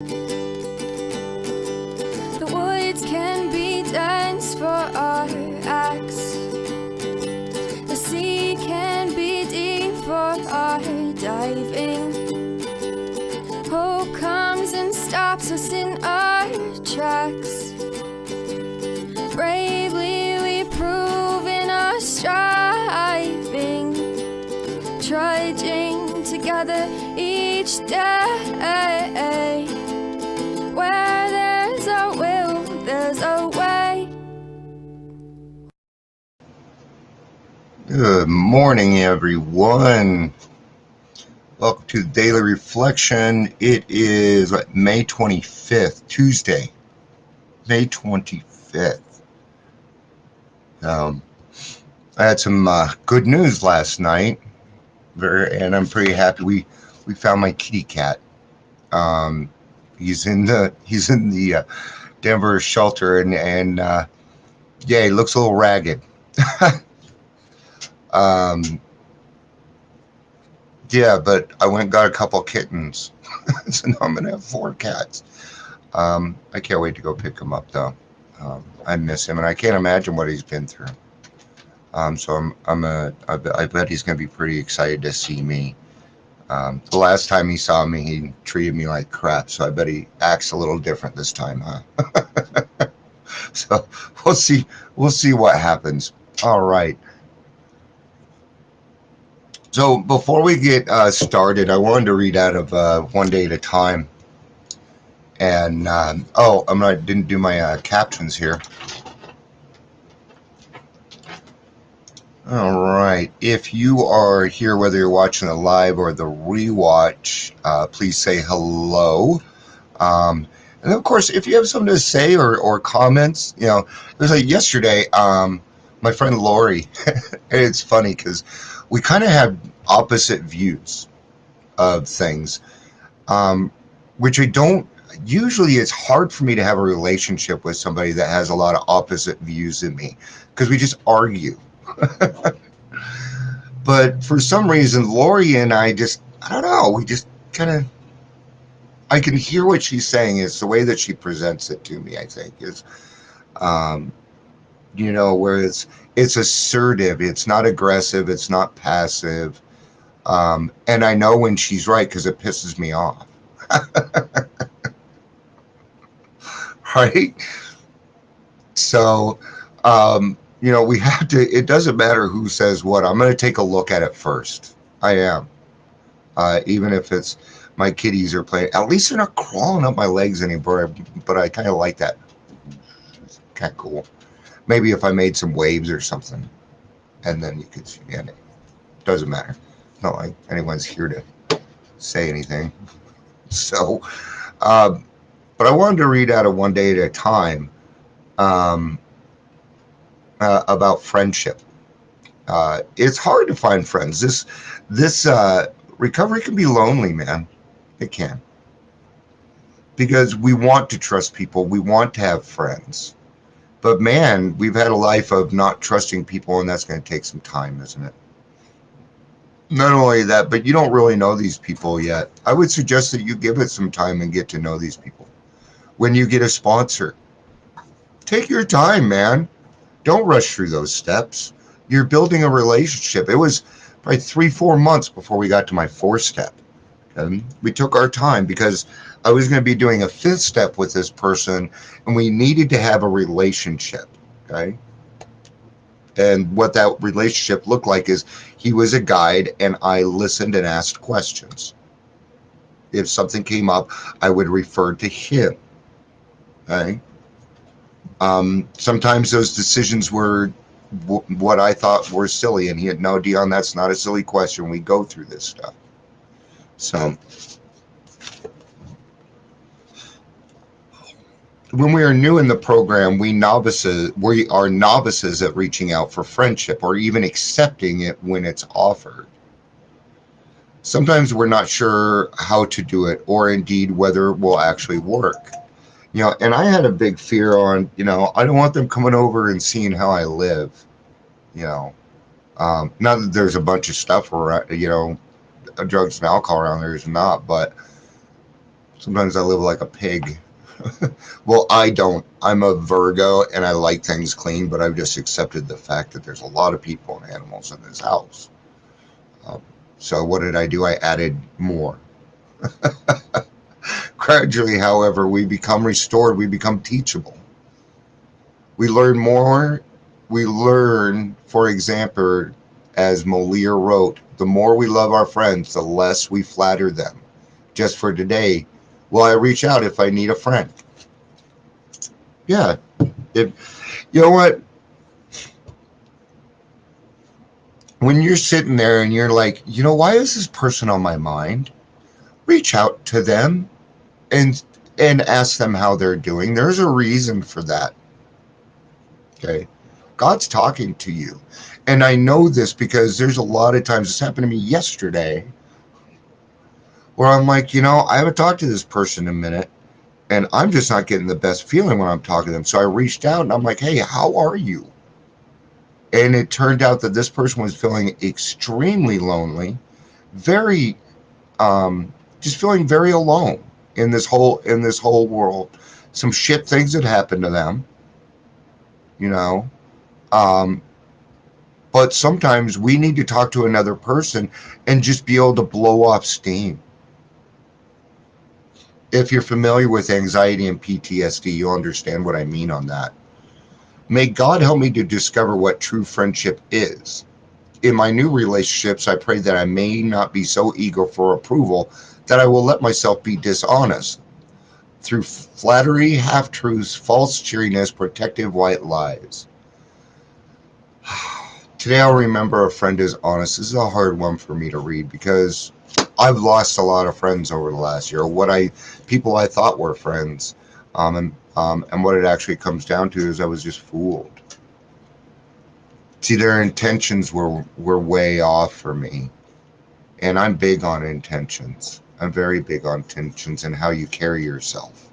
The woods can be dense for our acts. The sea can be deep for our diving. Hope comes and stops us in our tracks. Bravely we prove in our striving, trudging together each day. Where there's a will, there's a way. Good morning, everyone. Welcome to the Daily Reflection. It is May 25th, Tuesday, May 25th. I had some good news last night, and I'm pretty happy. We found my kitty cat. He's in the Denver shelter, and yeah, he looks a little ragged. Yeah, but I went and got a couple kittens, so now I'm gonna have 4 cats. I can't wait to go pick him up, though. I miss him, and I can't imagine what he's been through. So I bet he's gonna be pretty excited to see me. The last time he saw me, he treated me like crap, so I bet he acts a little different this time, huh? So we'll see what happens. All right. So before we get started, I wanted to read out of One Day at a Time. And didn't do my captions here. All right. If you are here, whether you're watching the live or the rewatch, please say hello. And of course, if you have something to say or comments, it was like yesterday. My friend Lori, it's funny because we kind of have opposite views of things, which I don't. Usually it's hard for me to have a relationship with somebody that has a lot of opposite views than me because we just argue. But for some reason, Lori and I don't know, we just kind of, I can hear what she's saying. It's the way that she presents it to me, I think, is, where it's assertive, it's not aggressive, it's not passive. And I know when she's right because it pisses me off. Right? So, we have to, it doesn't matter who says what. I'm going to take a look at it first. I am. Even if it's my kitties are playing, at least they're not crawling up my legs anymore, but I kind of like that. It's kind of cool. Maybe if I made some waves or something, and then you could see it. Doesn't matter. Not like anyone's here to say anything. So, but I wanted to read out of One Day at a Time about friendship. It's hard to find friends. This recovery can be lonely, man. It can. Because we want to trust people. We want to have friends. But man, we've had a life of not trusting people, and that's going to take some time, isn't it? Not only that, but you don't really know these people yet. I would suggest that you give it some time and get to know these people. When you get a sponsor, take your time, man. Don't rush through those steps. You're building a relationship. It was probably 3-4 months before we got to my 4th step. We took our time because I was going to be doing a 5th step with this person, and we needed to have a relationship. Okay. And what that relationship looked like is he was a guide, and I listened and asked questions. If something came up, I would refer to him. Okay. Sometimes those decisions were what I thought were silly, and he had, no, Dion, that's not a silly question. We go through this stuff. So when we are new in the program, we are novices at reaching out for friendship or even accepting it when it's offered. Sometimes we're not sure how to do it or indeed whether it will actually work. And I had a big fear on, I don't want them coming over and seeing how I live. Not that there's a bunch of stuff around, drugs and alcohol around there, is not, but Sometimes I live like a pig. Well, I don't. I'm a Virgo and I like things clean, but I've just accepted the fact that there's a lot of people and animals in this house. Um, so what did I do? I added more. Gradually, however, we become restored. We become teachable. We learn more. We learn, for example, as Moliere wrote, the more we love our friends, the less we flatter them. Just for today, will I reach out if I need a friend? Yeah. You know what? When you're sitting there and you're like, why is this person on my mind? Reach out to them and ask them how they're doing. There's a reason for that. Okay. God's talking to you. And I know this because there's a lot of times, this happened to me yesterday, where I'm like, I haven't talked to this person in a minute, and I'm just not getting the best feeling when I'm talking to them. So I reached out and I'm like, hey, how are you? And it turned out that this person was feeling extremely lonely, very, just feeling very alone in this whole world. Some shit things had happened to them, you know. Um, but sometimes we need to talk to another person and just be able to blow off steam. If you're familiar with anxiety and PTSD, you'll understand what I mean on that. May God help me to discover what true friendship is. In my new relationships, I pray that I may not be so eager for approval that I will let myself be dishonest through flattery, half-truths, false cheeriness, protective white lies. Today I'll remember a friend is honest. This is a hard one for me to read because I've lost a lot of friends over the last year. People I thought were friends, and what it actually comes down to is I was just fooled. See, their intentions were way off for me, and I'm big on intentions. I'm very big on intentions and how you carry yourself.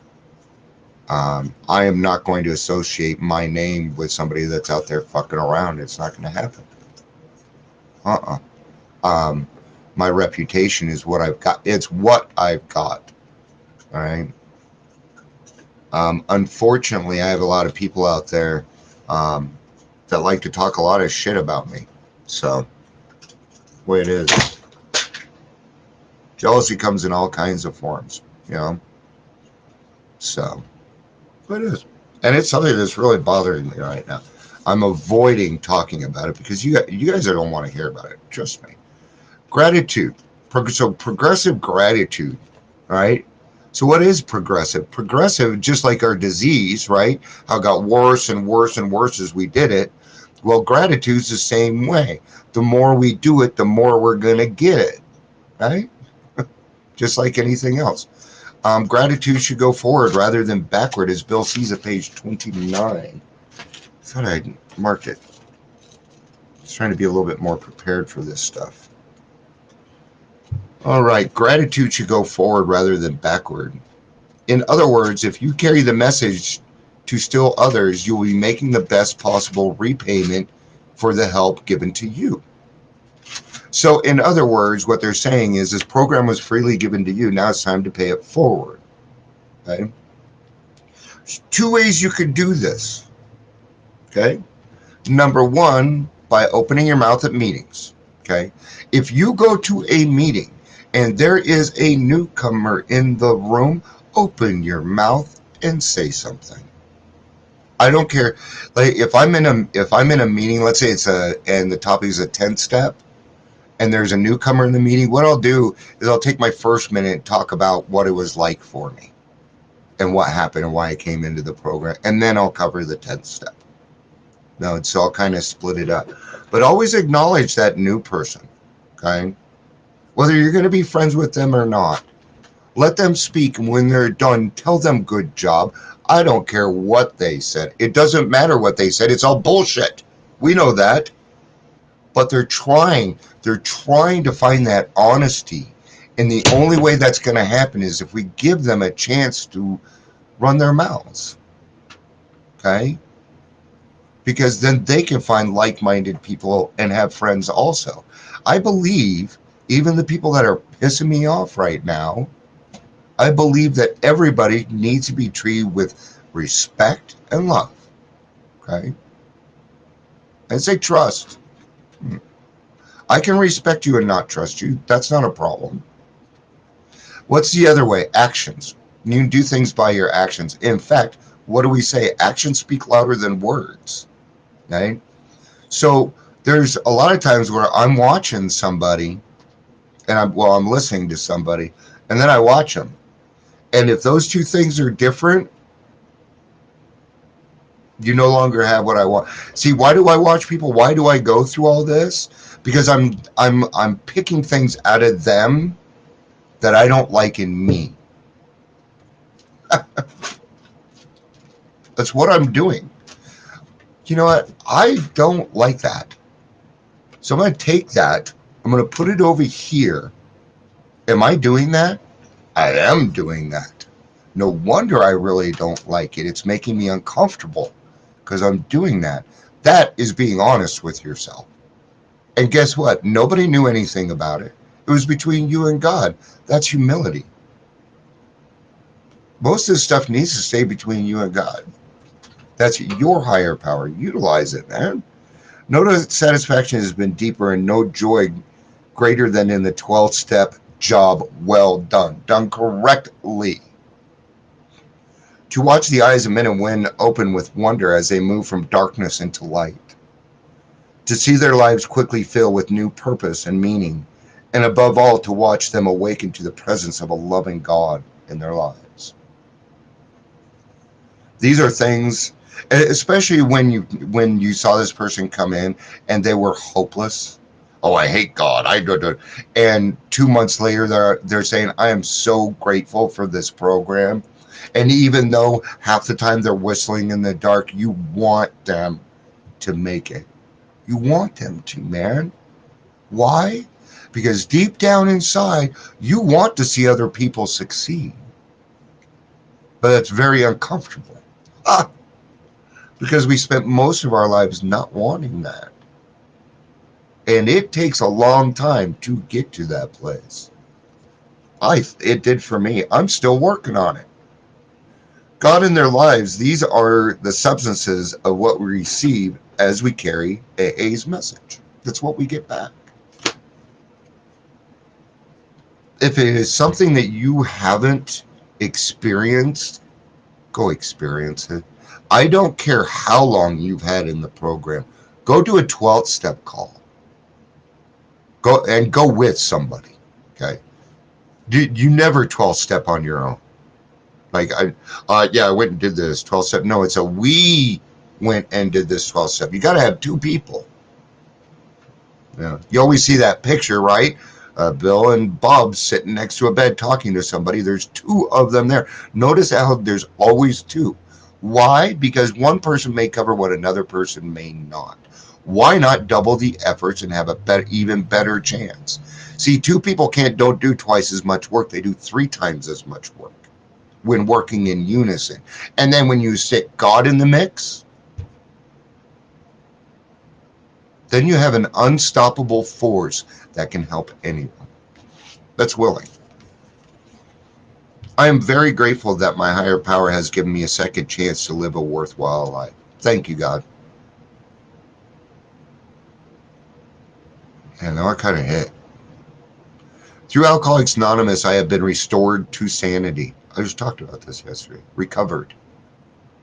I am not going to associate my name with somebody that's out there fucking around. It's not going to happen. My reputation is what I've got. It's what I've got. All right. Unfortunately, I have a lot of people out there that like to talk a lot of shit about me. So, the way it is. Jealousy comes in all kinds of forms, So, it is. And it's something that's really bothering me right now. I'm avoiding talking about it because you guys don't want to hear about it. Trust me. Gratitude. So progressive gratitude, right? So what is progressive? Progressive, just like our disease, right? How it got worse and worse and worse as we did it. Well, gratitude's the same way. The more we do it, the more we're going to get it, right? Just like anything else. Gratitude should go forward rather than backward, as Bill sees at page 29. I thought I'd marked it. I was trying to be a little bit more prepared for this stuff. All right, gratitude should go forward rather than backward. In other words, if you carry the message to still others, you will be making the best possible repayment for the help given to you. So in other words, what they're saying is this program was freely given to you. Now it's time to pay it forward. Okay? There's two ways you could do this. Okay? Number one, by opening your mouth at meetings. Okay? If you go to a meeting and there is a newcomer in the room, open your mouth and say something. I don't care. Like if I'm in a meeting, let's say and the topic is a 10 step, and there's a newcomer in the meeting, what I'll do is I'll take my first minute and talk about what it was like for me and what happened and why I came into the program, and then I'll cover the 10th step. No, so I'll kind of split it up. But always acknowledge that new person, okay? Whether you're going to be friends with them or not. Let them speak, and when they're done, tell them good job. I don't care what they said. It doesn't matter what they said. It's all bullshit. We know that. But they're trying to find that honesty. And the only way that's going to happen is if we give them a chance to run their mouths. Okay? Because then they can find like-minded people and have friends also. I believe even the people that are pissing me off right now, I believe that everybody needs to be treated with respect and love. Okay? I say trust. I can respect you and not trust you. That's not a problem. What's the other way? Actions. You do things by your actions. In fact, what do we say? Actions speak louder than words. Okay? So there's a lot of times where I'm watching somebody and I'm listening to somebody and then I watch them. And if those two things are different, you no longer have what I want. See, why do I watch people? Why do I go through all this? Because I'm picking things out of them that I don't like in me. That's what I'm doing. You know what? I don't like that. So I'm going to take that. I'm going to put it over here. Am I doing that? I am doing that. No wonder I really don't like it. It's making me uncomfortable because I'm doing that. That is being honest with yourself. And guess what? Nobody knew anything about it. It was between you and God. That's humility. Most of this stuff needs to stay between you and God. That's your higher power. Utilize it, man. No satisfaction has been deeper and no joy greater than in the 12th step job well done. Done correctly. To watch the eyes of men and women open with wonder as they move from darkness into light. To see their lives quickly fill with new purpose and meaning. And above all, to watch them awaken to the presence of a loving God in their lives. These are things, especially when you saw this person come in and they were hopeless. Oh, I hate God. I do. And 2 months later, they're saying, I am so grateful for this program. And even though half the time they're whistling in the dark, you want them to make it. You want them to, man. Why? Because deep down inside, you want to see other people succeed. But it's very uncomfortable. Ah, because we spent most of our lives not wanting that. And it takes a long time to get to that place. It did for me. I'm still working on it. God in their lives, these are the substances of what we receive as we carry AA's message. That's what we get back. If it is something that you haven't experienced, go experience it. I don't care how long you've had in the program. Go do a 12th step call. Go with somebody. Okay. You never 12 step on your own. Like I went and did this 12 step. No, it's we went and did this 12 step. You got to have two people. Yeah. You always see that picture, right? Bill and Bob sitting next to a bed talking to somebody. There's two of them there. Notice how there's always two. Why? Because one person may cover what another person may not. Why not double the efforts and have a even better chance? See, two people don't do twice as much work. They do 3 times as much work when working in unison. And then when you stick God in the mix, then you have an unstoppable force that can help anyone that's willing. I am very grateful that my higher power has given me a second chance to live a worthwhile life. Thank you, God. And now I kind of hit. Through Alcoholics Anonymous, I have been restored to sanity. I just talked about this yesterday. Recovered.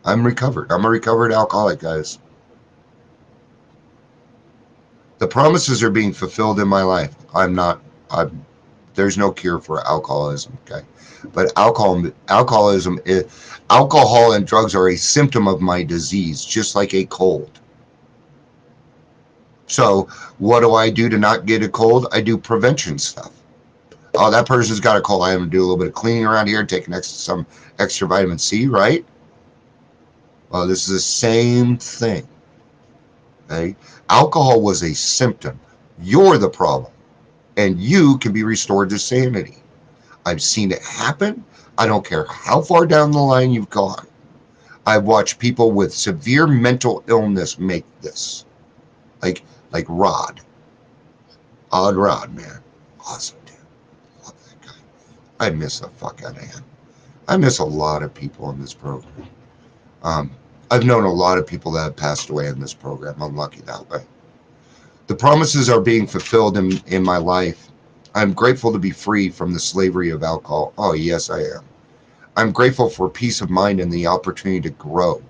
I'm recovered. I'm a recovered alcoholic, guys. The promises are being fulfilled in my life. There's no cure for alcoholism, okay? But alcohol and drugs are a symptom of my disease, just like a cold. So what do I do to not get a cold? I do prevention stuff. Oh, that person's got a cold. I'm going to do a little bit of cleaning around here, taking some extra vitamin C, right? Well, this is the same thing. Okay? Alcohol was a symptom. You're the problem. And you can be restored to sanity. I've seen it happen. I don't care how far down the line you've gone. I've watched people with severe mental illness make this. Like Rod. Odd Rod, man. Awesome dude. Love that guy. I miss the fuck out of him. I miss a lot of people in this program. I've known a lot of people that have passed away in this program. I'm lucky that way. The promises are being fulfilled in my life. I'm grateful to be free from the slavery of alcohol. Oh, yes, I am. I'm grateful for peace of mind and the opportunity to grow.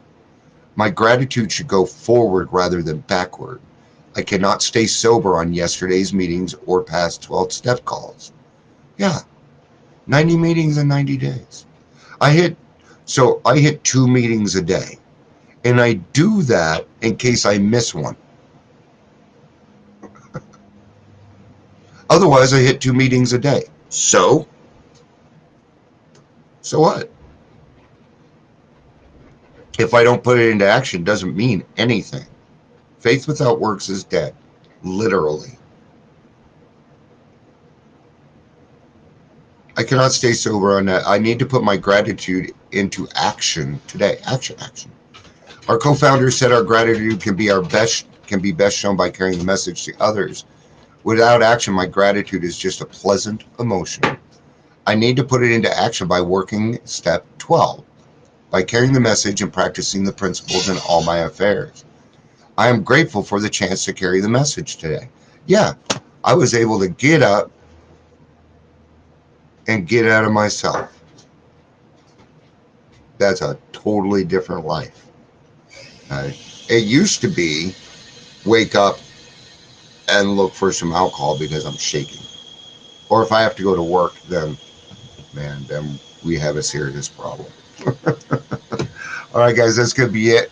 My gratitude should go forward rather than backward. I cannot stay sober on yesterday's meetings or past 12-step calls. Yeah, 90 meetings in 90 days. I hit 2 meetings a day. And I do that in case I miss one. Otherwise, I hit 2 meetings a day. So what? If I don't put it into action, it doesn't mean anything. Faith without works is dead. Literally. I cannot stay sober on that. I need to put my gratitude into action today. Action. Our co-founders said our gratitude can be best shown by carrying the message to others. Without action, my gratitude is just a pleasant emotion. I need to put it into action by working step 12, by carrying the message and practicing the principles in all my affairs. I am grateful for the chance to carry the message today. Yeah, I was able to get up and get out of myself. That's a totally different life. It used to be wake up and look for some alcohol because I'm shaking. Or if I have to go to work, then we have a serious problem. All right, guys, that's going to be it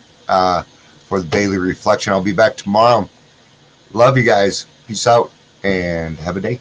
for the daily reflection. I'll be back tomorrow. Love you guys. Peace out and have a day.